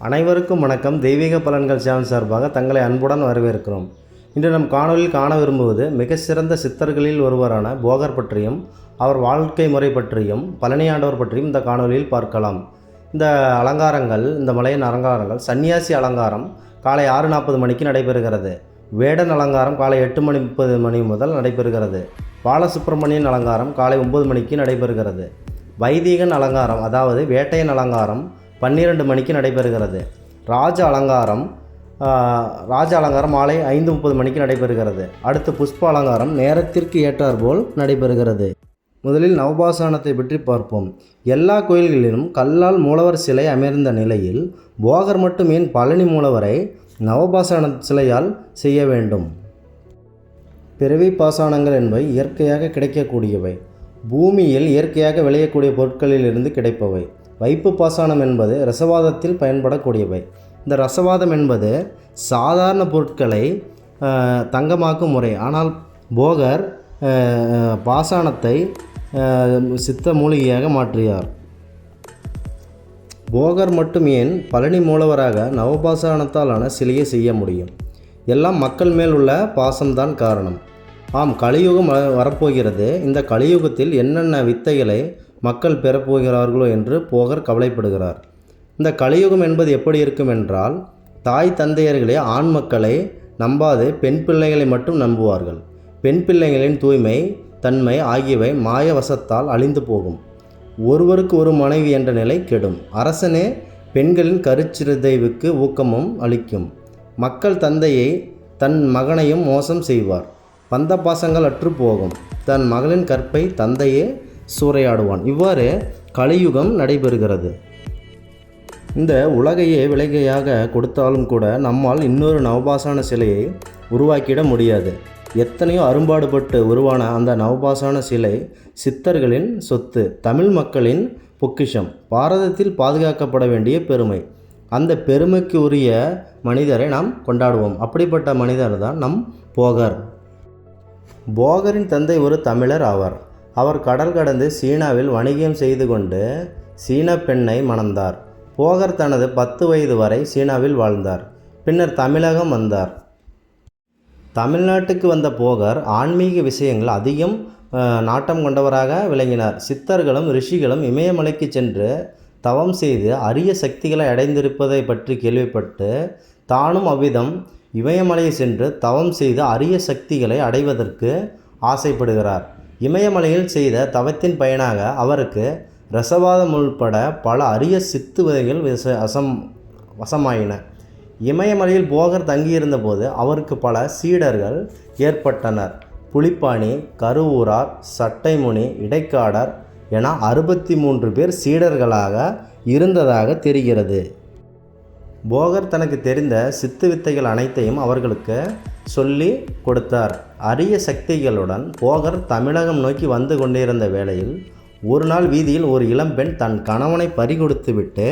அனைவருக்கும் வணக்கம். தெய்வீக பலன்கள் சேனல் சார்பாக தங்களை அன்புடன் வரவேற்கிறோம். இன்று நம் காணொலியில் காண விரும்புவது மிக சிறந்த சித்தர்களில் ஒருவரான போகர் பற்றியும் அவர் வாழ்க்கை முறை பற்றியும் பழனி ஆண்டவர் பற்றியும் இந்த காணொலியில் பார்க்கலாம். இந்த அலங்காரங்கள், இந்த மலையின் அலங்காரங்கள், சன்னியாசி அலங்காரம் காலை 6:40 மணிக்கு நடைபெறுகிறது. வேடன் அலங்காரம் காலை 8:30 முதல் நடைபெறுகிறது. பாலசுப்பிரமணியன் அலங்காரம் காலை 9 மணிக்கு நடைபெறுகிறது. வைதீகன் அலங்காரம் அதாவது வேட்டையன் அலங்காரம் 12 மணிக்கு நடைபெறுகிறது. ராஜ அலங்காரம் மாலை 5:30 மணிக்கு நடைபெறுகிறது. அடுத்து புஷ்ப அலங்காரம் நேரத்திற்கு ஏற்றாற்போல் நடைபெறுகிறது. முதலில் நவபாசானத்தை பற்றி பார்ப்போம். எல்லா கோயில்களிலும் கல்லால் மூலவர் சிலை அமைந்த நிலையில் போகர் மட்டும் ஏன் பழனி மூலவரை நவபாசான சிலையால் செய்ய வேண்டும்? பிறவி பாசானங்கள் என்பவை இயற்கையாக கிடைக்கக்கூடியவை. பூமியில் இயற்கையாக விளையக்கூடிய பொருட்களில் இருந்து கிடைப்பவை. வைப்பு பாசானம் என்பது ரசவாதத்தில் பயன்படக்கூடியவை. இந்த ரசவாதம் என்பது சாதாரண பொருட்களை தங்கமாக்கும் முறை. ஆனால் போகர் பாசானத்தை சித்த மூலிகையாக மாற்றியார். போகர் மட்டும் ஏன் பழனி மூலவராக நவபாசானத்தாலான சிலையை செய்ய முடியும்? எல்லாம் மக்கள் மேல் உள்ள பாசம்தான் காரணம். ஆம், கலியுகம் வரப்போகிறது. இந்த கலியுகத்தில் என்னென்ன வித்தைகளை மக்கள் பெறப்போகிறார்களோ என்று போகர் கவலைப்படுகிறார். இந்த கலியுகம் என்பது எப்படி இருக்கும் என்றால், தாய் தந்தையர்களே ஆண் மக்களை நம்பாது பெண் பிள்ளைகளை மட்டும் நம்புவார்கள். பெண் பிள்ளைகளின் தூய்மை தன்மை ஆகியவை மாயவசத்தால் அழிந்து போகும். ஒருவருக்கு ஒரு மனைவி என்ற நிலை கெடும். அரசனே பெண்களின் கருச்சிதைவுக்கு ஊக்கமும் அளிக்கும். மக்கள் தந்தையை தன் மகனையும் மோசம் செய்வார். பந்த பாசங்கள் அற்று போகும். தன் மகளின் கற்பை தந்தையே சூறையாடுவான். இவ்வாறு கலியுகம் நடைபெறுகிறது. இந்த உலகையே விலகையாக கொடுத்தாலும் கூட நம்மால் இன்னொரு நவபாசான சிலையை உருவாக்கிட முடியாது. எத்தனையோ அரும்பாடுபட்டு உருவான அந்த நவபாசான சிலை சித்தர்களின் சொத்து, தமிழ் மக்களின் பொக்கிஷம், பாரதத்தில் பாதுகாக்கப்பட வேண்டிய பெருமை. அந்த பெருமைக்கு உரிய மனிதரை நாம் கொண்டாடுவோம். அப்படிப்பட்ட மனிதர் தான் நம் போகர். போகரின் தந்தை ஒரு தமிழர் ஆவார். அவர் கடல் கடந்து சீனாவில் வணிகம் செய்து கொண்டு சீன பெண்ணை மணந்தார். போகர் தனது 10 வயது வரை சீனாவில் வாழ்ந்தார். பின்னர் தமிழகம் வந்தார். தமிழ்நாட்டுக்கு வந்த போகர் ஆன்மீக விஷயங்கள் அதிகம் நாட்டம் கொண்டவராக விளங்கினார். சித்தர்களும் ரிஷிகளும் இமயமலைக்கு சென்று தவம் செய்து அரிய சக்திகளை அடைந்திருப்பதை பற்றி கேள்விப்பட்டு தானும் அவ்விதம் இமயமலையை சென்று தவம் செய்து அரிய சக்திகளை அடைவதற்கு ஆசைப்படுகிறார். இமயமலையில் செய்த தவத்தின் பயனாக அவருக்கு ரசவாதம் உள்பட பல அரிய சித்து வகைகள் வசமாயின. இமயமலையில் போகர் தங்கியிருந்த போது அவருக்கு பல சீடர்கள் ஏற்பட்டனர். புலிப்பாணி, கருவூரார், சட்டைமுனி, இடைக்காடர் என 63 பேர் சீடர்களாக இருந்ததாக தெரிகிறது. போகர் தனக்கு தெரிந்த சித்து வித்தைகள் அனைத்தையும் அவர்களுக்கு சொல்லி கொடுத்தார். அரிய சக்திகளுடன் போகர் தமிழகம் நோக்கி வந்து கொண்டிருந்த வேளையில் ஒரு நாள் வீதியில் ஒரு இளம்பெண் தன் கணவனை பறிகொடுத்துவிட்டு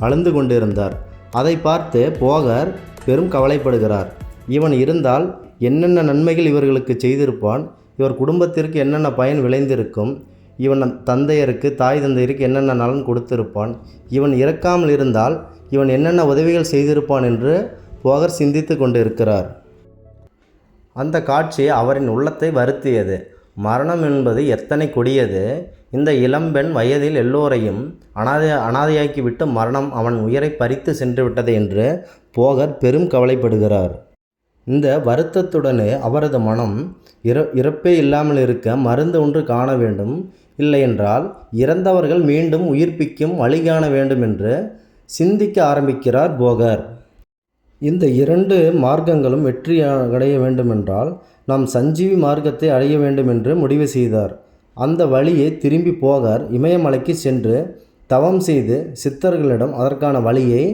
அழுந்து கொண்டிருந்தார். அதை பார்த்து போகர் பெரும் கவலைப்படுகிறார். இவன் இருந்தால் என்னென்ன நன்மைகள் இவர்களுக்கு செய்திருப்பான், இவர் குடும்பத்திற்கு என்னென்ன பயன் விளைந்திருக்கும், இவன் தந்தையருக்கு தாய் தந்தையருக்கு என்னென்ன நலன் கொடுத்திருப்பான், இவன் இறக்காமல் இருந்தால் இவன் என்னென்ன உதவிகள் செய்திருப்பான் என்று போகர் சிந்தித்து கொண்டிருக்கிறார். அந்த காட்சி அவரின் உள்ளத்தை வருத்தியது. மரணம் என்பது எத்தனை கொடியது! இந்த இளம்பெண் வயதில் எல்லோரையும் அனாதையாக்கிவிட்டு மரணம் அவன் உயிரை பறித்து சென்று விட்டது என்று போகர் பெரும் கவலைப்படுகிறார். இந்த வருத்தத்துடனே அவரது மனம் இறப்பே இல்லாமல் இருக்க மருந்து ஒன்று காண வேண்டும், இல்லையென்றால் இறந்தவர்கள் மீண்டும் உயிர்ப்பிக்கும் வழி காண வேண்டும் என்று சிந்திக்க ஆரம்பிக்கிறார் போகர். இந்த 2 மார்க்கங்களும் வெற்றி அடைய வேண்டுமென்றால் நாம் சஞ்சீவி மார்க்கத்தை அடைய வேண்டும் என்று முடிவு செய்தார். அந்த வழியை திரும்பி போகர் இமயமலைக்கு சென்று தவம் செய்து சித்தர்களிடம் அதற்கான வழியை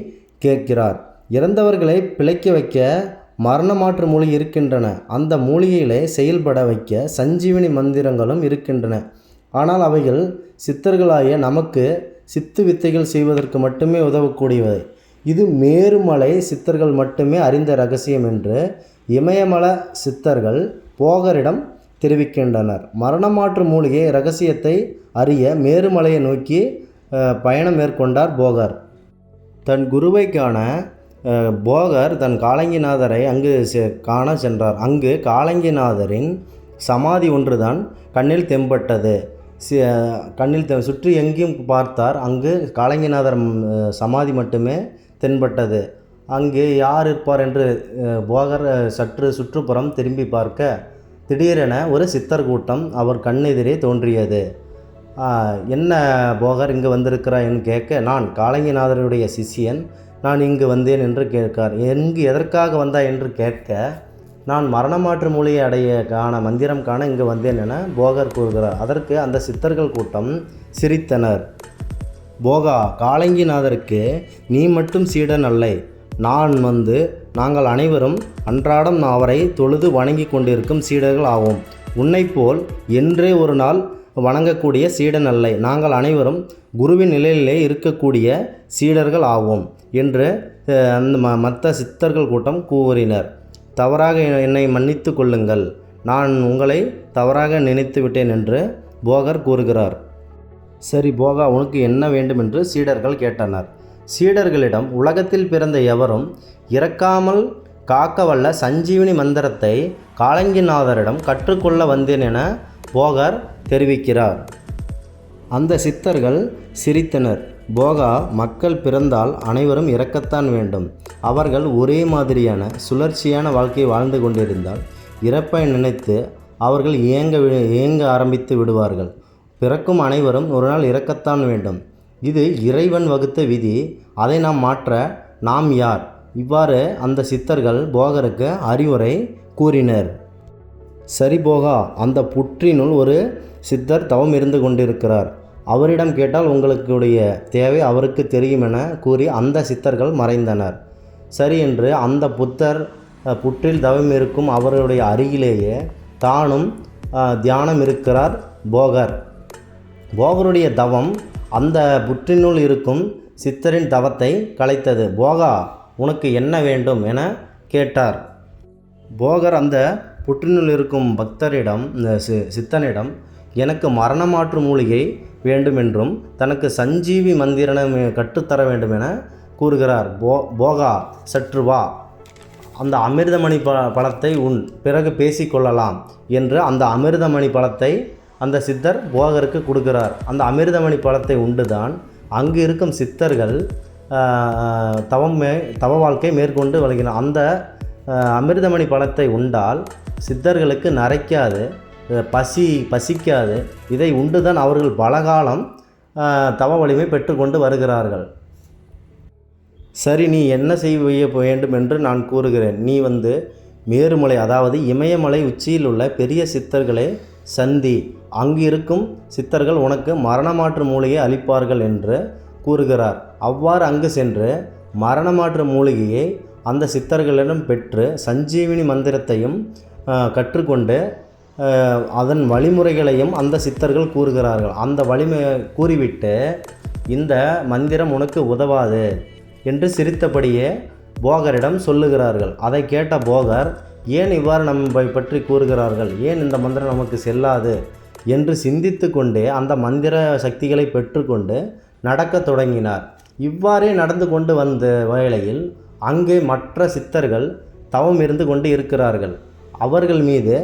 கேட்கிறார். இறந்தவர்களை பிழைக்க வைக்க மரணமாற்று மூலிகை இருக்கின்றன. அந்த மூலிகைகளை செயல்பட வைக்க சஞ்சீவினி மந்திரங்களும் இருக்கின்றன. ஆனால் அவைகள் சித்தர்களாகிய நமக்கு சித்து வித்தைகள் செய்வதற்கு மட்டுமே உதவக்கூடியவை. இது மேருமலை சித்தர்கள் மட்டுமே அறிந்த இரகசியம் என்று இமயமலை சித்தர்கள் போகரிடம் தெரிவிக்கின்றனர். மரணமாற்று மூலிகை இரகசியத்தை அறிய மேருமலையை நோக்கி பயணம் மேற்கொண்டார் போகர். தன் குருவை காண போகர் தன் காலங்கிநாதரை அங்கு காண சென்றார். அங்கு காலங்கிநாதரின் சமாதி ஒன்றுதான் கண்ணில் தென்பட்டது. கண்ணில் சுற்றி எங்கேயும் பார்த்தார். அங்கு காலங்கிநாதர் சமாதி மட்டுமே தென்பட்டது. அங்கே யார் இருப்பார் என்று போகர் சற்று சுற்றுப்புறம் திரும்பி பார்க்க திடீரென ஒரு சித்தர் கூட்டம் அவர் கண்ணெதிரே தோன்றியது. என்ன போகர் இங்கு வந்திருக்கிறாய்ன்னு கேட்க, நான் காலங்கிநாதருடைய சிஷியன், நான் இங்கு வந்தேன் என்று கேட்கார். எதற்காக வந்தாய் என்று கேட்க, நான் மரணமாற்று மூலிகை மந்திரம் காண இங்கு வந்தேன் என போகர் கூறுகிறார். அதற்கு அந்த சித்தர்கள் கூட்டம் சிரித்தனர். போகா, காலங்கிநாதருக்கு நீ மட்டும் சீடன் அல்ல, நாங்கள் அனைவரும் அன்றாடம் அவரை தொழுது வணங்கி கொண்டிருக்கும் சீடர்கள் ஆவோம். உன்னைப்போல் என்றே ஒரு நாள் வணங்கக்கூடிய சீடன் அல்ல, நாங்கள் அனைவரும் குருவின் நிலையிலே இருக்கக்கூடிய சீடர்கள் ஆவோம் என்று அந்த மற்ற சித்தர்கள் கூட்டம் கூறினர். தவறாக என்னை மன்னித்து கொள்ளுங்கள், நான் உங்களை தவறாக நினைத்து விட்டேன் என்று போகர் கூறுகிறார். சரி போகா, உனக்கு என்ன வேண்டும் என்று சீடர்கள் கேட்டனர். சீடர்களிடம், உலகத்தில் பிறந்த எவரும் இறக்காமல் காக்க வல்ல சஞ்சீவினி மந்திரத்தை காலங்கிநாதரிடம் கற்றுக்கொள்ள வந்தேன் என போகர் தெரிவிக்கிறார். அந்த சித்தர்கள் சிரித்தனர். போகா, மக்கள் பிறந்தால் அனைவரும் இறக்கத்தான் வேண்டும். அவர்கள் ஒரே மாதிரியான சுழற்சியான வாழ்க்கையை வாழ்ந்து கொண்டிருந்தால் இறப்பை நினைத்து அவர்கள் ஏங்க ஆரம்பித்து விடுவார்கள். பிறக்கும் அனைவரும் ஒரு நாள் இறக்கத்தான் வேண்டும். இது இறைவன் வகுத்த விதி. அதை நாம் மாற்ற நாம் யார்? இவ்வாறு அந்த சித்தர்கள் போகருக்கு அறிவுரை கூறினர். சரி போகா, அந்த புற்றினுள் ஒரு சித்தர் தவம் இருந்து கொண்டிருக்கிறார். அவரிடம் கேட்டால் உங்களுடைய தேவை அவருக்கு தெரியும் என கூறி அந்த சித்தர்கள் மறைந்தனர். சரி என்று அந்த புற்றில் தவம் இருக்கும் அவருடைய அருகிலேயே தானும் தியானம் இருக்கிறார் போகர். போகருடைய தவம் அந்த புற்றினுள் இருக்கும் சித்தரின் தவத்தை கலைத்தது. போகா, உனக்கு என்ன வேண்டும் என கேட்டார். போகர் அந்த புற்றினுள் இருக்கும் சித்தனிடம் எனக்கு மரணமாற்று மூலிகை வேண்டுமென்றும் தனக்கு சஞ்சீவி மந்திரம் கற்றுத்தர வேண்டும் என கூறுகிறார். போகா, சற்று வா, அந்த அமிர்தமணி பழத்தை உன், பிறகு பேசிக்கொள்ளலாம் என்று அந்த அமிர்தமணி பழத்தை அந்த சித்தர் போகருக்கு கொடுக்கிறார். அந்த அமிர்தமணி பழத்தை உண்டுதான் அங்கு இருக்கும் சித்தர்கள் தவ வாழ்க்கை மேற்கொண்டு வருகிறார். அந்த அமிர்தமணி பழத்தை உண்டால் சித்தர்களுக்கு நரைக்காது, பசிக்காது. இதை உண்டுதான் அவர்கள் பலகாலம் தவ வலிமை பெற்றுக்கொண்டு வருகிறார்கள். சரி, நீ என்ன செய்ய வேண்டும் என்று நான் கூறுகிறேன். நீ மேருமலை, அதாவது இமயமலை உச்சியில் உள்ள பெரிய சித்தர்களை சந்தி. அங்கு இருக்கும் சித்தர்கள் உனக்கு மரணமாற்று மூலிகை அளிப்பார்கள் என்று கூறுகிறார். அவ்வாறு அங்கு சென்று மரணமாற்று மூலிகையை அந்த சித்தர்களிடம் பெற்று சஞ்சீவினி மந்திரத்தையும் கற்றுக்கொண்டு அதன் வழிமுறைகளையும் அந்த சித்தர்கள் கூறுகிறார்கள். அந்த வழிமுறை கூறிவிட்டு, இந்த மந்திரம் உனக்கு உதவாது என்று சிரித்தபடியே போகரிடம் சொல்லுகிறார்கள். அதை கேட்ட போகர், ஏன் இவ்வாறு நம்மை பற்றி கூறுகிறார்கள், ஏன் இந்த மந்திரம் நமக்கு செல்லாது என்று சிந்தித்து கொண்டே அந்த மந்திர சக்திகளை பெற்றுக்கொண்டு நடக்க தொடங்கினார். இவ்வாறே நடந்து கொண்டு வந்த வேளையில் அங்கே மற்ற சித்தர்கள் தவம் இருந்து கொண்டு இருக்கிறார்கள். அவர்கள் மீது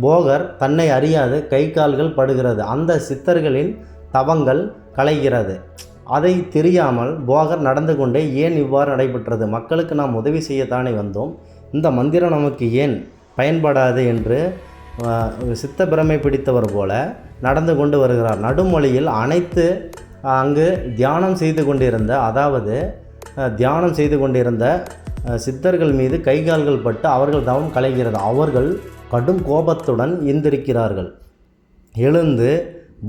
போகர் தன்னை அறியாது கை கால்கள் படுகிறது. அந்த சித்தர்களின் தவங்கள் கலைகிறது. அதை தெரியாமல் போகர் நடந்து கொண்டே, ஏன் இவ்வாறு நடைபெற்றது, மக்களுக்கு நாம் உதவி செய்யத்தானே வந்தோம், இந்த மந்திரம் நமக்கு ஏன் பயன்படாது என்று சித்த பிரமை பிடித்தவர் போல நடந்து கொண்டு வருகிறார். நடுமொழியில் அனைத்து அங்கு தியானம் செய்து கொண்டிருந்த சித்தர்கள் மீது கைகால்கள் பட்டு அவர்கள் தவம் கலைகிறது. அவர்கள் கடும் கோபத்துடன் எந்திருக்கிறார்கள். எழுந்து,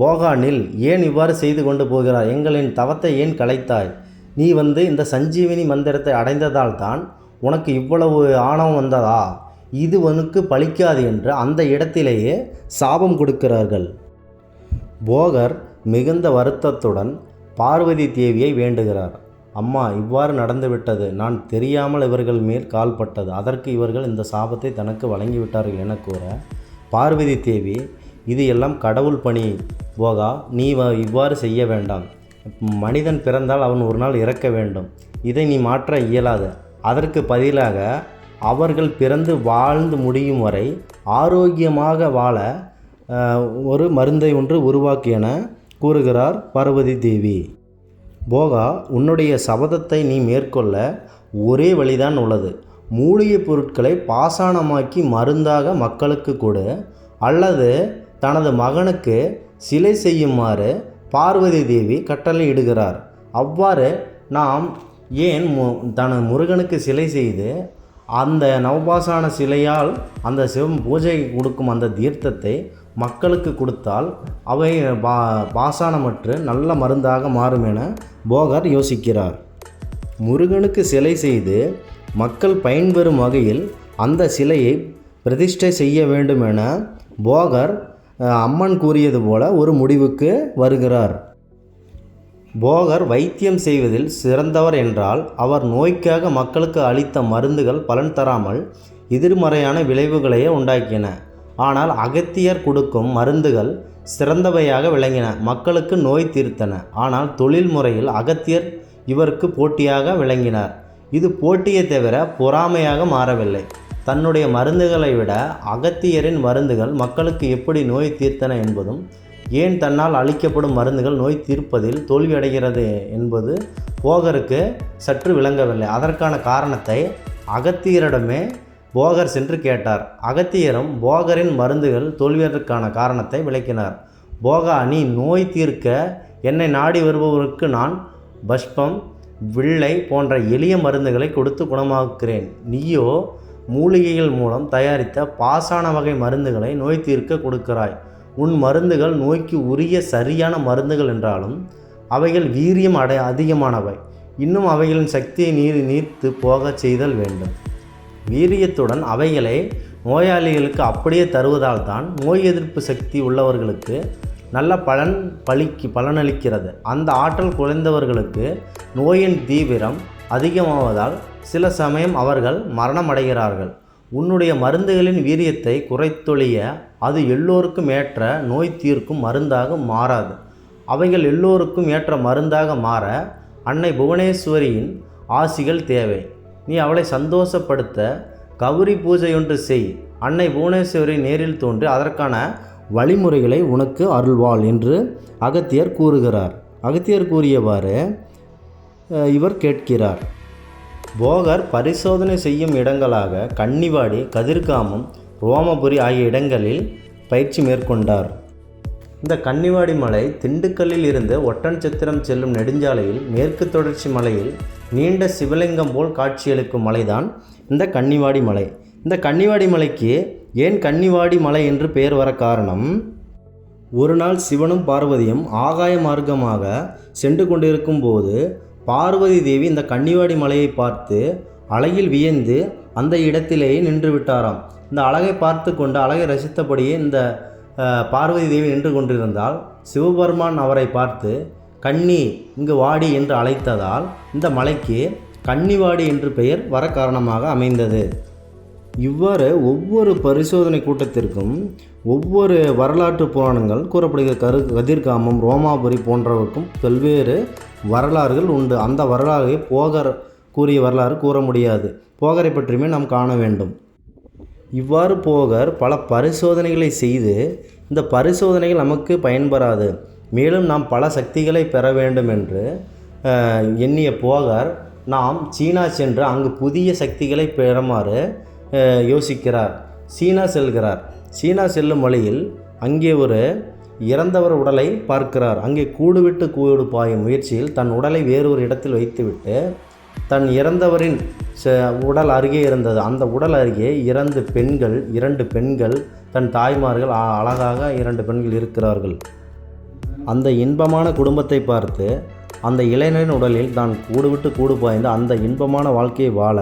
போகானில், ஏன் இவ்வாறு செய்து கொண்டு போகிறார், எங்களின் தவத்தை ஏன் கலைத்தாய், நீ இந்த சஞ்சீவினி மந்திரத்தை அடைந்ததால் தான் உனக்கு இவ்வளவு ஆணவம் வந்ததா, இது உனக்கு பலிக்காது என்று அந்த இடத்திலேயே சாபம் கொடுக்கிறார்கள். போகர் மிகுந்த வருத்தத்துடன் பார்வதி தேவியை வேண்டுகிறார். அம்மா, இவ்வாறு நடந்துவிட்டது, நான் தெரியாமல் இவர்கள் மேல் கால்பட்டது, அதற்கு இவர்கள் இந்த சாபத்தை தனக்கு வழங்கிவிட்டார்கள் என கூற, பார்வதி தேவி, இது எல்லாம் கடவுள் பணி போகா, நீ இவ்வாறு செய்ய வேண்டாம், மனிதன் பிறந்தால் அவன் ஒரு நாள் இறக்க வேண்டும். இதை நீ மாற்ற இயலாது. அதற்கு பதிலாக அவர்கள் பிறந்து வாழ்ந்து முடியும் வரை ஆரோக்கியமாக வாழ ஒரு மருந்தை ஒன்று உருவாக்கு என கூறுகிறார் பார்வதி தேவி. போகா, உன்னுடைய சபதத்தை நீ மேற்கொள்ள ஒரே வழிதான் உள்ளது. மூலிகை பொருட்களை பாசானமாக்கி மருந்தாக மக்களுக்கு கொடு, அல்லது தனது மகனுக்கு சிலை செய்யுமாறு பார்வதி தேவி கட்டளையிடுகிறார். அவ்வாறு நாம் ஏன் தனது முருகனுக்கு சிலை செய்து அந்த நவபாசான சிலையால் அந்த சிவம் பூஜைக்கு கொடுக்கும் அந்த தீர்த்தத்தை மக்களுக்கு கொடுத்தால் அவை பாசானமற்று நல்ல மருந்தாக மாறும் என போகர் யோசிக்கிறார். முருகனுக்கு சிலை செய்து மக்கள் பயன்பெறும் வகையில் அந்த சிலையை பிரதிஷ்டை செய்ய வேண்டும் என போகர் அம்மன் கூறியது போல ஒரு முடிவுக்கு வருகிறார். போகர் வைத்தியம் செய்வதில் சிறந்தவர் என்றால் அவர் நோய்க்காக மக்களுக்கு அளித்த மருந்துகள் பலன் தராமல் எதிர்மறையான விளைவுகளையே உண்டாக்கின. ஆனால் அகத்தியர் கொடுக்கும் மருந்துகள் சிறந்தவையாக விளங்கின, மக்களுக்கு நோய் தீர்த்தன. ஆனால் தொழில் முறையில் அகத்தியர் இவருக்கு போட்டியாக விளங்கினார். இது போட்டியை தவிர பொறாமையாக மாறவில்லை. தன்னுடைய மருந்துகளை விட அகத்தியரின் மருந்துகள் மக்களுக்கு எப்படி நோய் தீர்த்தன என்பதும், ஏன் தன்னால் அளிக்கப்படும் மருந்துகள் நோய் தீர்ப்பதில் தோல்வியடைகிறது என்பது போகருக்கு சற்று விளங்கவில்லை. அதற்கான காரணத்தை அகத்தியரிடமே போகர் சென்று கேட்டார். அகத்தியரும் போகரின் மருந்துகள் தோல்வியதற்கான காரணத்தை விளக்கினார். போகா, நீ நோய் தீர்க்க என்னை நாடி வருபவருக்கு நான் பஷ்பம், வில்லை போன்ற எளிய மருந்துகளை கொடுத்து குணமாக்குகிறேன். நீயோ மூலிகைகள் மூலம் தயாரித்த பாசான வகை மருந்துகளை நோய் தீர்க்க கொடுக்கிறாய். உன் மருந்துகள் நோய்க்கு உரிய சரியான மருந்துகள் என்றாலும் அவைகள் வீரியம் அதிகமானவை. இன்னும் அவைகளின் சக்தியை நீர்த்து போக செய்தல் வேண்டும். வீரியத்துடன் அவைகளை நோயாளிகளுக்கு அப்படியே தருவதால் தான் நோய் எதிர்ப்பு சக்தி உள்ளவர்களுக்கு நல்ல பலனளிக்கிறது. அந்த ஆற்றல் குறைந்தவர்களுக்கு நோயின் தீவிரம் அதிகமாவதால் சில சமயம் அவர்கள் மரணம் அடைகிறார்கள். உன்னுடைய மருந்துகளின் வீரியத்தை குறைத்தொழிய அது எல்லோருக்கும் ஏற்ற நோய் தீர்க்கும் மருந்தாக மாறாது. அவைகள் எல்லோருக்கும் ஏற்ற மருந்தாக மாற அன்னை புவனேஸ்வரியின் ஆசிகள் தேவை. நீ அவளை சந்தோஷப்படுத்த கௌரி பூஜையொன்று செய். அன்னை புவனேஸ்வரி நேரில் தோன்றி அதற்கான வழிமுறைகளை உனக்கு அருள்வாள் என்று அகத்தியர் கூறுகிறார். அகத்தியர் கூறியவாறு இவர் கேட்கிறார். போகர் பரிசோதனை செய்யும் இடங்களாக கன்னிவாடி, கதிர்காமம், ரோமபுரி ஆகிய இடங்களில் பயிற்சி மேற்கொண்டார். இந்த கன்னிவாடி மலை திண்டுக்கல்லில் இருந்து ஒட்டன்சத்திரம் செல்லும் நெடுஞ்சாலையில் மேற்கு தொடர்ச்சி மலையில் நீண்ட சிவலிங்கம் போல் காட்சியளிக்கும் மலைதான் இந்த கன்னிவாடி மலை. இந்த கன்னிவாடி மலைக்கு ஏன் கன்னிவாடி மலை என்று பெயர் வர காரணம், ஒரு நாள் சிவனும் பார்வதியும் ஆகாய மார்க்கமாக சென்று கொண்டிருக்கும் போது பார்வதி தேவி இந்த கன்னிவாடி மலையை பார்த்து அழகில் வியந்து அந்த இடத்திலேயே நின்று விட்டாராம். இந்த அழகை பார்த்து கொண்டு அழகை ரசித்தபடியே இந்த பார்வதி தேவி நின்று கொண்டிருந்தால் சிவபெருமான் அவரை பார்த்து கன்னி இங்கு வாடி என்று அழைத்ததால் இந்த மலைக்கு கன்னிவாடி என்று பெயர் வர காரணமாக அமைந்தது. இவ்வாறு ஒவ்வொரு பரிசோதனை கூட்டத்திற்கும் ஒவ்வொரு வரலாற்று புராணங்கள் கூறப்படுகிற கதிர்காமம், ரோமாபுரி போன்றவருக்கும் பல்வேறு வரலாறுகள் உண்டு. அந்த வரலாறை போகர் கூறிய வரலாறு கூற முடியாது. போகரை பற்றியுமே நாம் காண வேண்டும். இவ்வாறு போகர் பல பரிசோதனைகளை செய்து இந்த பரிசோதனைகள் நமக்கு பயன்பெறாது, மேலும் நாம் பல சக்திகளை பெற வேண்டும் என்று எண்ணிய போகர் நாம் சீனா சென்று அங்கு புதிய சக்திகளை பெறுமாறு யோசிக்கிறார். சீனா செல்கிறார். சீனா செல்லும் வழியில் அங்கே ஒரு இறந்தவர் உடலை பார்க்கிறார். அங்கே கூடுவிட்டு கூடு பாயும் முயற்சியில் தன் உடலை வேறொரு இடத்தில் வைத்துவிட்டு தன் இறந்தவரின் உடல் அருகே இருந்தது. அந்த உடல் அருகே இரண்டு பெண்கள் தன் தாய்மார்கள், அழகாக 2 பெண்கள் இருக்கிறார்கள். அந்த இன்பமான குடும்பத்தை பார்த்து அந்த இளைஞரின் உடலில் தான் கூடுவிட்டு கூடு பாய்ந்து அந்த இன்பமான வாழ்க்கையை வாழ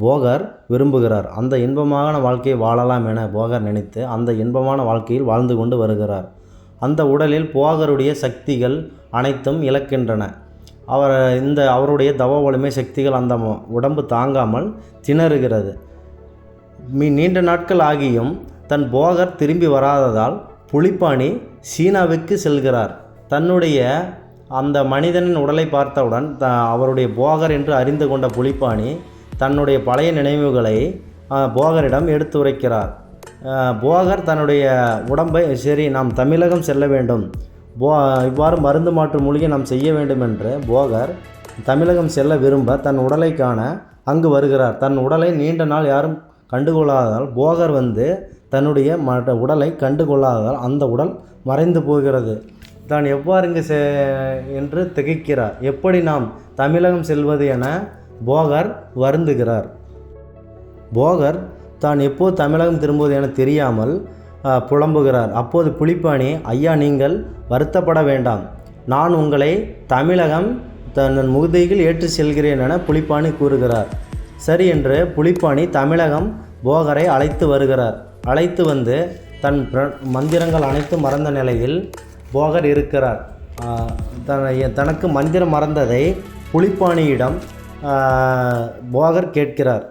போகர் விரும்புகிறார். அந்த இன்பமான வாழ்க்கையை வாழலாம் என போகர் நினைத்து அந்த இன்பமான வாழ்க்கையில் வாழ்ந்து கொண்டு வருகிறார். அந்த உடலில் போகருடைய சக்திகள் அனைத்தும் இழக்கின்றன. அவருடைய தவ வலிமை சக்திகள் அந்த உடம்பு தாங்காமல் திணறுகிறது. நீண்ட நாட்கள் ஆகியும் தன் போகர் திரும்பி வராததால் புலிப்பாணி சீனாவுக்கு செல்கிறார். தன்னுடைய அந்த மனிதனின் உடலை பார்த்தவுடன் அவருடைய போகர் என்று அறிந்து கொண்ட புலிப்பாணி தன்னுடைய பழைய நினைவுகளை போகரிடம் எடுத்துரைக்கிறார். போகர் தன்னுடைய உடம்பை, சரி நாம் தமிழகம் செல்ல வேண்டும், இவ்வாறு மருந்து மாற்று மூலிகை நாம் செய்ய வேண்டும் என்று போகர் தமிழகம் செல்ல விரும்ப தன் உடலை காண அங்கு வருகிறார். தன் உடலை நீண்ட நாள் யாரும் கண்டுகொள்ளாததால் போகர் வந்து தன்னுடைய உடலை கண்டுகொள்ளாததால் அந்த உடல் மறைந்து போகிறது. தான் எவ்வாறு இங்கு என்று திகைக்கிறார். எப்படி நாம் தமிழகம் செல்வது என போகர் வருந்துகிறார். போகர் தான் எப்போது தமிழகம் திரும்புவது என தெரியாமல் புலம்புகிறார். அப்போது புலிப்பாணி, ஐயா நீங்கள் வருத்தப்பட வேண்டாம், நான் உங்களை தமிழகம் தன் முகுதையில் ஏற்றி செல்கிறேன் என புலிப்பாணி கூறுகிறார். சரி என்று புலிப்பாணி தமிழகம் போகரை அழைத்து வருகிறார். அழைத்து வந்து தன் மந்திரங்கள் அனைத்தும் மறந்த நிலையில் போகர் இருக்கிறார். தனக்கு மந்திரம் மறந்ததை புலிப்பாணியிடம் போகர் கேட்கிறார்.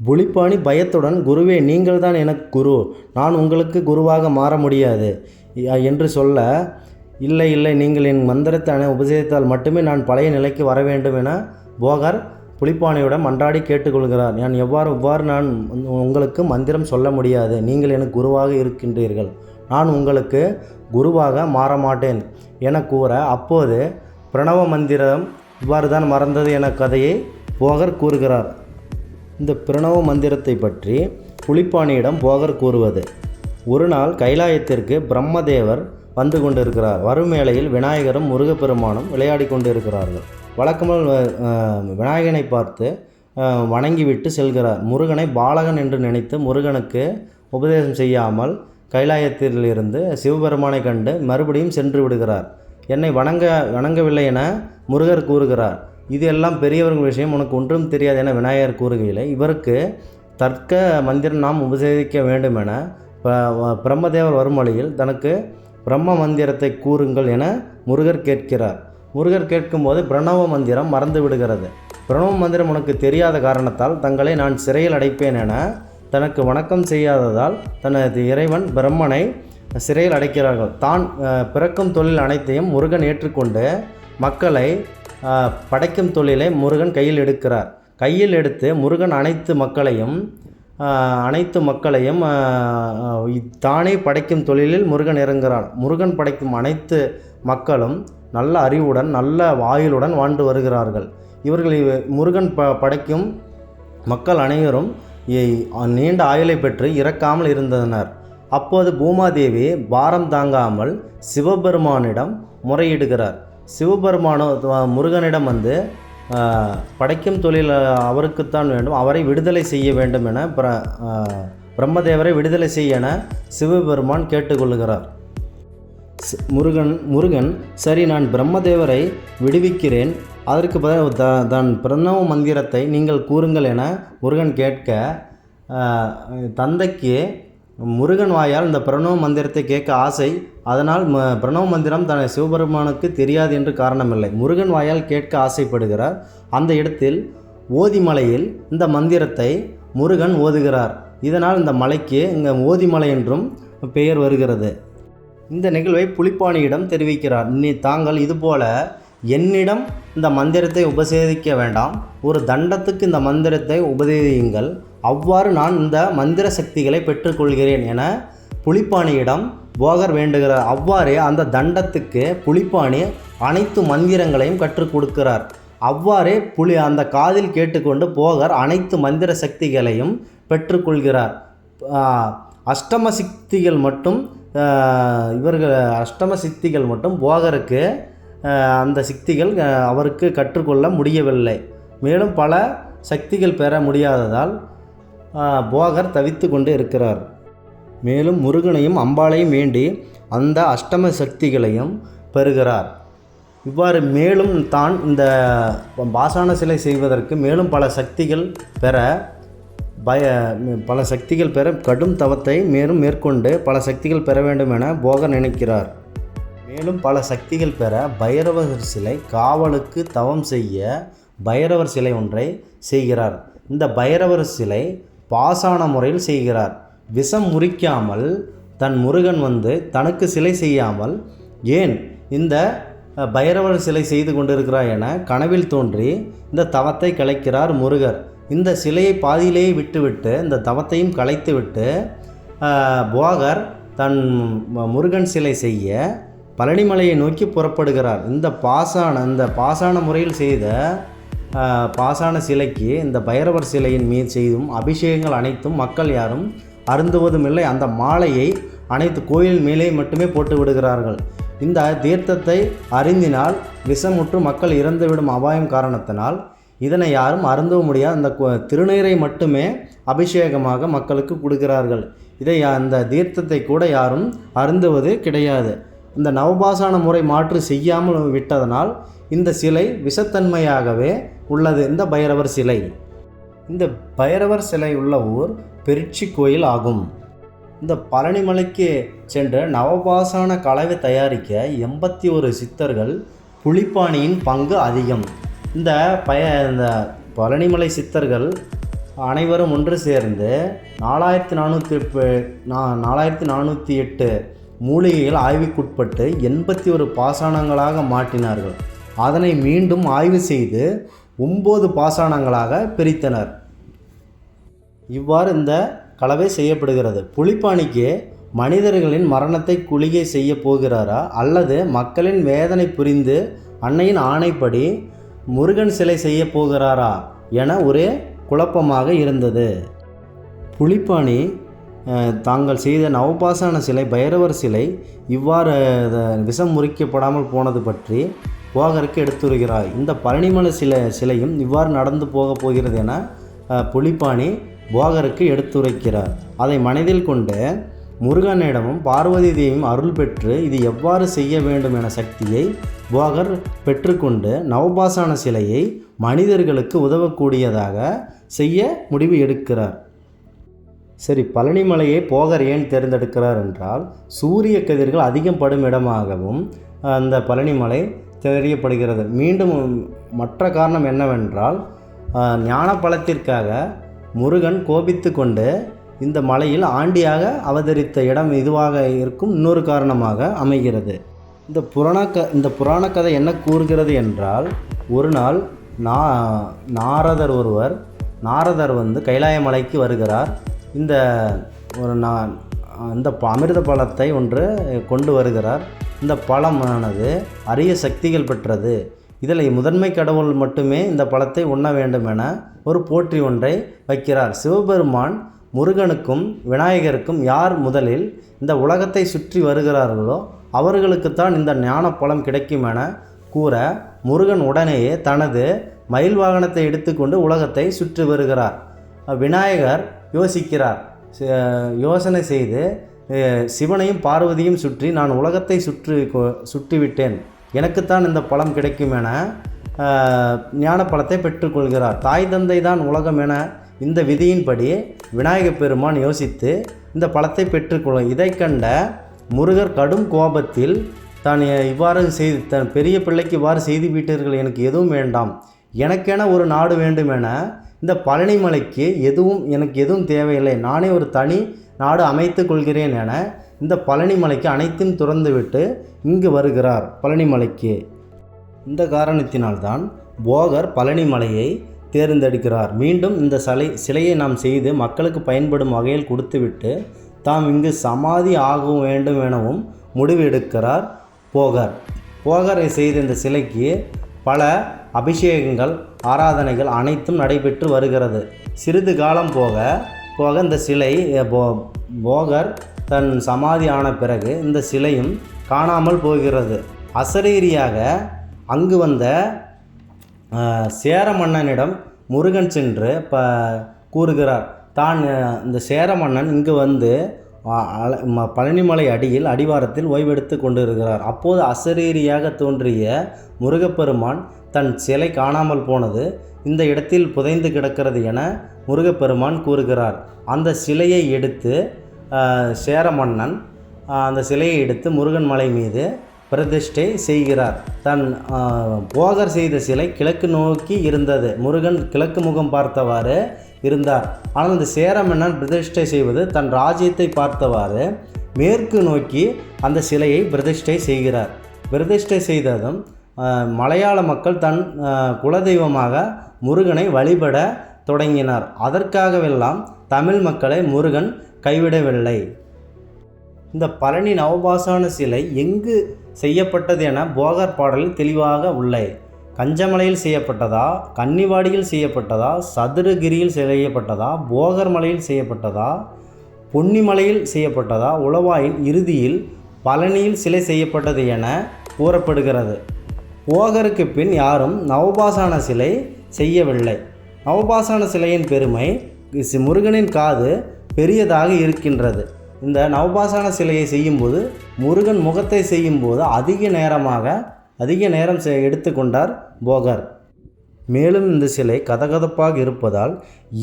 புலிப்பாணி பயத்துடன், குருவே நீங்கள் தான் எனக்கு குரு, நான் உங்களுக்கு குருவாக மாற முடியாது என்று சொல்ல, இல்லை இல்லை நீங்கள் என் மந்திரத்தை உபதேசித்தால் மட்டுமே நான் பழைய நிலைக்கு வர வேண்டும் என போகர் புலிப்பாணியிடம் மன்றாடி கேட்டுக்கொள்கிறார். நான் இவ்வாறு நான் உங்களுக்கு மந்திரம் சொல்ல முடியாது, நீங்கள் எனக்கு குருவாக இருக்கின்றீர்கள், நான் உங்களுக்கு குருவாக மாற மாட்டேன் என கூற, அப்போது பிரணவ மந்திரம் இவ்வாறு தான் மறந்தது என கதையை போகர் கூறுகிறார். இந்த பிரணவ மந்திரத்தை பற்றி புலிப்பாணியிடம் போகர் கூறுவது, ஒரு நாள் கைலாயத்திற்கு பிரம்மதேவர் வந்து கொண்டிருக்கிறார். வரும் வேளையில் விநாயகரும் முருகப்பெருமானும் விளையாடி கொண்டிருக்கிறார்கள். வழக்கமாக விநாயகனை பார்த்து வணங்கிவிட்டு செல்கிறார். முருகனை பாலகன் என்று நினைத்து முருகனுக்கு உபதேசம் செய்யாமல் கைலாயத்திலிருந்து சிவபெருமானை கண்டு மறுபடியும் சென்று விடுகிறார். என்னை வணங்கவில்லை என முருகர் கூறுகிறார். இது எல்லாம் பெரியவர்கள் விஷயம், உனக்கு ஒன்றும் தெரியாது என விநாயகர் கூறுகையில், இவருக்கு தர்க்க மந்திரம் நாம் உபதேசிக்க வேண்டும் என பிரம்மதேவர் வரும் வழியில் தனக்கு பிரம்ம மந்திரத்தை கூறுங்கள் என முருகர் கேட்கிறார். முருகர் கேட்கும்போது பிரணவ மந்திரம் மறந்து விடுகிறது. பிரணவ மந்திரம் உனக்கு தெரியாத காரணத்தால் தங்களை நான் சிறையில் அடைப்பேன் என தனக்கு வணக்கம் செய்யாததால் தனது இறைவன் பிரம்மனை சிறையில் அடைக்கிறார்கள். தான் பிறக்கும் தொழில் அனைத்தையும் முருகன் ஏற்றுக்கொண்டு மக்களை படைக்கும் தொழிலை முருகன் கையில் எடுக்கிறார். கையில் எடுத்து முருகன் அனைத்து மக்களையும் தானே படைக்கும் தொழிலில் முருகன் இறங்குகிறார். முருகன் படைக்கும் அனைத்து மக்களும் நல்ல அறிவுடன் நல்ல வாயிலுடன் வாழ்ந்து வருகிறார்கள். இவர்கள் முருகன் படைக்கும் மக்கள் அனைவரும் நீண்ட ஆயுளை பெற்று இறக்காமல் இருந்தனர். அப்போது பூமாதேவி பாரம் தாங்காமல் சிவபெருமானிடம் முறையிடுகிறார். சிவபெருமானோ முருகனிடம் வந்து படைக்கும் தொழில் அவருக்குத்தான் வேண்டும், அவரை விடுதலை செய்ய வேண்டும் என பிரம்மதேவரை விடுதலை செய்ய என சிவபெருமான் கேட்டுக்கொள்கிறார். முருகன் சரி நான் பிரம்மதேவரை விடுவிக்கிறேன், அதற்கு தான் பிரணவ மந்திரத்தை நீங்கள் கூறுங்கள் என முருகன் கேட்க, தந்தைக்கு முருகன் வாயால் இந்த பிரணவ மந்திரத்தை கேட்க ஆசை. அதனால் பிரணவ மந்திரம் தன் சிவபெருமானுக்கு தெரியாது என்று காரணமில்லை, முருகன் வாயால் கேட்க ஆசைப்படுகிறார். அந்த இடத்தில் ஓதிமலையில் இந்த மந்திரத்தை முருகன் ஓதுகிறார். இதனால் இந்த மலைக்கு இங்கே ஓதிமலை என்றும் பெயர் வருகிறது. இந்த நிகழ்வை புலிப்பாணியிடம் தெரிவிக்கிறார். தாங்கள் இதுபோல என்னிடம் இந்த மந்திரத்தை உபதேசிக்க வேண்டாம், ஒரு தண்டத்துக்கு இந்த மந்திரத்தை உபதேசியுங்கள், அவ்வாறு நான் இந்த மந்திர சக்திகளை பெற்றுக்கொள்கிறேன் என புலிப்பாணியிடம் போகர் வேண்டுகிறார். அவ்வாறே அந்த தண்டத்துக்கு புலிப்பாணி அனைத்து மந்திரங்களையும் கற்றுக் கொடுக்கிறார். அவ்வாறே அந்த காதில் கேட்டுக்கொண்டு போகர் அனைத்து மந்திர சக்திகளையும் பெற்றுக்கொள்கிறார். அஷ்டம சித்திகள் மட்டும் போகருக்கு அந்த சக்திகள் அவருக்கு கற்றுக்கொள்ள முடியவில்லை. மேலும் பல சக்திகள் பெற முடியாததால் போகர் தவித்து கொண்டு இருக்கிறார். மேலும் முருகனையும் அம்பாளையும் வேண்டி அந்த அஷ்டம சக்திகளையும் பெறுகிறார். இவ்வாறு மேலும் தான் இந்த பாசான சிலை செய்வதற்கு மேலும் பல சக்திகள் பெற கடும் தவத்தை மேலும் மேற்கொண்டு பல சக்திகள் பெற வேண்டும் என போகர் நினைக்கிறார். மேலும் பல சக்திகள் பெற பைரவர் சிலை காவலுக்கு தவம் செய்ய பைரவர் சிலை ஒன்றை செய்கிறார். இந்த பைரவர் சிலை பாசான முறையில் செய்கிறார். விஷம் முறிக்காமல் தன் முருகன் வந்து தனக்கு சிலை செய்யாமல் ஏன் இந்த பைரவர் சிலை செய்து கொண்டிருக்கிறார் என கனவில் தோன்றி இந்த தவத்தை கலைக்கிறார் முருகர். இந்த சிலையை பாதியிலேயே விட்டுவிட்டு இந்த தவத்தையும் கலைத்துவிட்டு போகர் தன் முருகன் சிலை செய்ய பழனிமலையை நோக்கி புறப்படுகிறார். இந்த பாசான முறையில் செய்த பாசான சிலைக்கு இந்த பைரவர் சிலையின் மீது செய்தும் அபிஷேகங்கள் அனைத்தும் மக்கள் யாரும் அருந்துவதும் இல்லை. அந்த மாலையை அனைத்து கோயில் மேலே மட்டுமே போட்டு விடுகிறார்கள். இந்த தீர்த்தத்தை அருந்தினால் விஷமுற்று மக்கள் இறந்துவிடும் அபாயம் காரணத்தினால் இதனை யாரும் அருந்தவும் முடியாது. அந்த திருநீரை மட்டுமே அபிஷேகமாக மக்களுக்கு கொடுக்கிறார்கள். அந்த தீர்த்தத்தை கூட யாரும் அருந்துவது கிடையாது. இந்த நவபாசான முறை மாற்று செய்யாமல் விட்டதனால் இந்த சிலை விஷத்தன்மையாகவே உள்ளது. இந்த பைரவர் சிலை, இந்த பைரவர் சிலை உள்ள ஊர் பெருச்சி கோயில் ஆகும். இந்த பழனிமலைக்கு சென்ற நவபாசான கலவை தயாரிக்க 81 சித்தர்கள் புலிப்பாணியின் பங்கு அதிகம். இந்த பழனிமலை சித்தர்கள் அனைவரும் ஒன்று சேர்ந்து 4408 மூலிகைகள் ஆய்வுக்குட்பட்டு 81 பாசானங்களாக மாற்றினார்கள். அதனை மீண்டும் ஆய்வு செய்து 9 பாசானங்களாக பிரித்தனர். இவ்வாறு இந்த கலவை செய்யப்படுகிறது. புலிப்பாணிக்கு மனிதர்களின் மரணத்தை குளிகை செய்ய போகிறாரா அல்லது மக்களின் வேதனை புரிந்து அன்னையின் ஆணைப்படி முருகன் சிலை செய்ய போகிறாரா என ஒரே குழப்பமாக இருந்தது. புலிப்பாணி தாங்கள் செய்த நவபாசான சிலை பைரவர் சிலை இவ்வாறு விஷம் முறிக்கப்படாமல் போனது பற்றி போகருக்கு எடுத்துரைகிறார். இந்த பழனிமலை சிலையும் இவ்வாறு நடந்து போகப் போகிறது என புலிப்பாணி போகருக்கு எடுத்துரைக்கிறார். அதை மனதில் கொண்டு முருகனிடமும் பார்வதி தேவியும் அருள் பெற்று இது எவ்வாறு செய்ய வேண்டும் என சக்தியை போகர் பெற்றுக்கொண்டு நவபாசான சிலையை மனிதர்களுக்கு உதவக்கூடியதாக செய்ய முடிவு எடுக்கிறார். சரி, பழனிமலையை போகர் ஏன் தேர்ந்தெடுக்கிறார் என்றால் சூரிய கதிர்கள் அதிகம் படும் இடமாகவும் அந்த பழனிமலை தெரியப்படுகிறது. மீண்டும் மற்ற காரணம் என்னவென்றால் ஞான பலத்திற்காக முருகன் கோபித்து கொண்டு இந்த மலையில் ஆண்டியாக அவதரித்த இடம் இதுவாக இருக்கும் இன்னொரு காரணமாக அமைகிறது. இந்த புராண கதை என்ன கூறுகிறது என்றால், ஒரு நாள் நாரதர் கைலாய மலைக்கு வருகிறார். இந்த அமிர்த பழத்தை ஒன்று கொண்டு வருகிறார். இந்த பழமானது அரிய சக்திகள் பெற்றது. இதில் முதன்மை கடவுள் மட்டுமே இந்த பழத்தை உண்ண வேண்டும் என ஒரு போற்றி ஒன்றை வைக்கிறார். சிவபெருமான் முருகனுக்கும் விநாயகருக்கும் யார் முதலில் இந்த உலகத்தை சுற்றி வருகிறார்களோ அவர்களுக்குத்தான் இந்த ஞான பழம் கிடைக்கும் என கூற முருகன் உடனேயே தனது மயில் வாகனத்தை எடுத்துக்கொண்டு உலகத்தை சுற்றி வருகிறார். விநாயகர் யோசனை செய்து சிவனையும் பார்வதியும் சுற்றி நான் உலகத்தை சுற்றிவிட்டேன், எனக்குத்தான் இந்த பழம் கிடைக்கும் என ஞான பழத்தை பெற்றுக்கொள்கிறார். தாய் தந்தை தான் உலகம் என இந்த விதியின்படி விநாயகப் பெருமான் யோசித்து இந்த பழத்தை பெற்றுக்கொள்ள இதை கண்ட முருகர் கடும் கோபத்தில் தான் இவ்வாறு செய்து தன் பெரிய பிள்ளைக்கு இவ்வாறு செய்து விட்டீர்கள், எனக்கு எதுவும் வேண்டாம், எனக்கென ஒரு நாடு வேண்டும் என இந்த பழனிமலைக்கு எனக்கு எதுவும் தேவையில்லை, நானே ஒரு தனி நாடு அமைத்து கொள்கிறேன் என இந்த பழனிமலைக்கு அனைத்தும் துறந்துவிட்டு இங்கு வருகிறார் பழனிமலைக்கு. இந்த காரணத்தினால்தான் போகர் பழனிமலையை தேர்ந்தெடுக்கிறார். மீண்டும் இந்த சிலையை நாம் செய்து மக்களுக்கு பயன்படும் வகையில் கொடுத்துவிட்டு தாம் இங்கு சமாதி ஆக வேண்டும் எனவும் முடிவு எடுக்கிறார் போகரை செய்த இந்த சிலைக்கு பல அபிஷேகங்கள் ஆராதனைகள் அனைத்தும் நடைபெற்று வருகிறது. சிறிது காலம் போக இந்த சிலை போகர் தன் சமாதி ஆன பிறகு இந்த சிலையும் காணாமல் போகிறது. அசரீரியாக அங்கு வந்த சேர மன்னனிடம் முருகன் சென்று கூறுகிறார். தான் இந்த சேர மன்னன் இங்கு வந்து பழனிமலை அடிவாரத்தில் ஓய்வெடுத்து கொண்டிருக்கிறார். அப்போது அசரீரியாக தோன்றிய முருகப்பெருமான் தன் சிலை காணாமல் போனது இந்த இடத்தில் புதைந்து கிடக்கிறது என முருகப்பெருமான் கூறுகிறார். அந்த சிலையை எடுத்து சேர மன்னன் அந்த சிலையை எடுத்து முருகன் மலை மீது பிரதிஷ்டை செய்கிறார். தன் போகர் செய்த சிலை கிழக்கு நோக்கி இருந்தது. முருகன் கிழக்கு முகம் பார்த்தவாறு இருந்தார். ஆனால் இந்த சேர மன்னன் பிரதிஷ்டை செய்வது தன் ராஜ்யத்தை பார்த்தவாறு மேற்கு நோக்கி அந்த சிலையை பிரதிஷ்டை செய்கிறார். பிரதிஷ்டை செய்ததும் மலையாள மக்கள் தன் குலதெய்வமாக முருகனை வழிபட தொடங்கினார். அதற்காகவெல்லாம் தமிழ் மக்களை முருகன் கைவிடவில்லை. இந்த பழனி நவபாசான சிலை எங்கு செய்யப்பட்டது என போகர் பாடலில் தெளிவாக உள்ளே. கஞ்சமலையில் செய்யப்பட்டதா, கன்னிவாடியில் செய்யப்பட்டதா, சதுரகிரியில் செய்யப்பட்டதா, போகர் மலையில் செய்யப்பட்டதா, பொன்னிமலையில் செய்யப்பட்டதா, உளவாயின் இறுதியில் பழனியில் சிலை செய்யப்பட்டது என கூறப்படுகிறது. போகருக்கு பின் யாரும் நவபாசான சிலை செய்யவில்லை. நவபாசான சிலையின் பெருமை முருகனின் காது பெரியதாக இருக்கின்றது. இந்த நவபாசான சிலையை செய்யும்போது முருகன் முகத்தை செய்யும்போது அதிக நேரம் எடுத்துக்கொண்டார் போகர். மேலும் இந்த சிலை கதகதப்பாக இருப்பதால்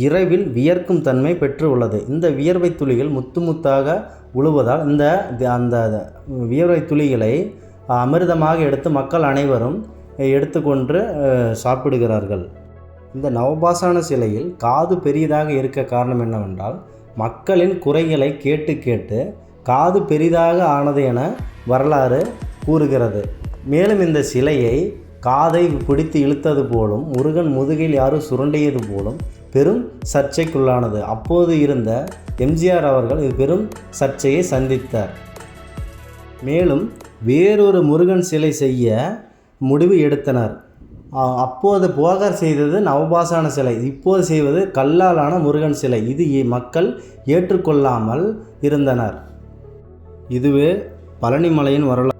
இரவில் வியர்க்கும் தன்மை பெற்று உள்ளது. இந்த வியர்வை துளிகள் முத்து முத்தாக உழுவதால் அந்த வியர்வை துளிகளை அமிர்தமாக எடுத்து மக்கள் அனைவரும் எடுத்துக்கொண்டு சாப்பிடுகிறார்கள். இந்த நவபாசான சிலையில் காது பெரியதாக இருக்க காரணம் என்னவென்றால், மக்களின் குறைகளை கேட்டு கேட்டு காது பெரிதாக ஆனது என வரலாறு கூறுகிறது. மேலும் இந்த சிலையை காதை பிடித்து இழுத்தது போலும், முருகன் முதுகில் யாரோ சுரண்டியது போலும் பெரும் சர்ச்சைக்குள்ளானது. அப்போது இருந்த எம்ஜிஆர் அவர்கள் இது பெரும் சர்ச்சையை சந்தித்தார். மேலும் வேறொரு முருகன் சிலை செய்ய முடிவு எடுத்தனர். அப்போது போகர் செய்தது நவபாசான சிலை, இப்போது செய்வது கல்லாலான முருகன் சிலை. இது மக்கள் ஏற்றுக்கொள்ளாமல் இருந்தனர். இதுவே பழனிமலையின் வரலாறு.